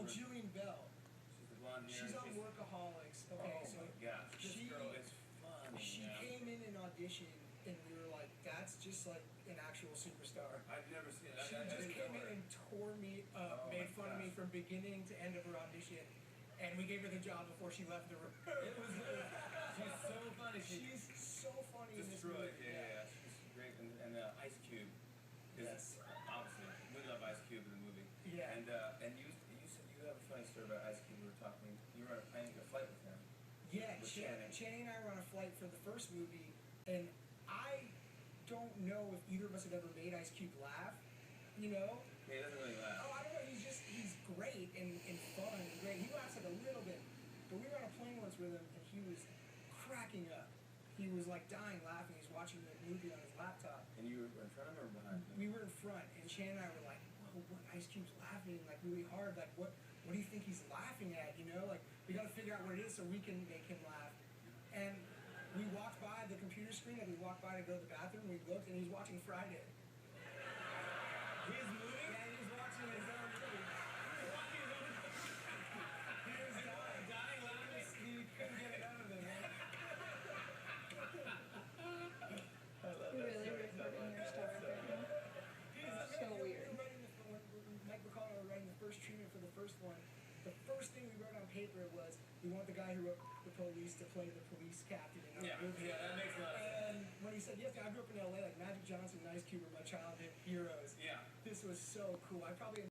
Jillian Bell. She's the blonde hair. She's on Workaholics. Okay, oh so my gosh, this girl is funny. she came in an audition, and we were like, "That's just like an actual superstar." I've never seen it. She just came in and tore me up, made fun of me from beginning to end of her audition, and we gave her the job before she left the room. She's so funny. She's so funny in this destroyed. movie. Yeah. She's great. And Ice Cube. Yes. Obviously, we love Ice Cube in the movie. Yeah. And you said you have a funny story about Ice Cube. We were talking. You were on a plane, a flight with him. Yeah, With Channing and I were on a flight for the first movie, and I don't know if either of us had ever made Ice Cube laugh, you know? Yeah, he doesn't really laugh. Oh, I don't know, he's great and fun and great. He laughs like a little bit, but we were on a plane once with him, and he was cracking up. He was like dying laughing. He's watching the movie on his laptop. And you were in front of him or behind him? We were in front, and Shannon and I were like, "Whoa, what? Ice Cube's laughing like really hard. Like, what do you think he's laughing at? You know, like we got to figure out what it is so we can make him laugh." And we walked by the computer screen, and we walked by to go to the bathroom. We looked, and he's watching Friday. His movie? Yeah, he was watching his own movie. He was dying laughing. He couldn't get it out of him, man. You're really recording your stuff right now. So weird. Mike McCall and I were writing the first treatment for the first one. The first thing we wrote on paper was we want the guy who wrote The Police to play the police captain in our movie. Yeah, that makes a lot of sense. And when he said yes, I grew up in LA, like Magic Johnson and Ice Cube were my childhood heroes. Yeah. This was so cool. I probably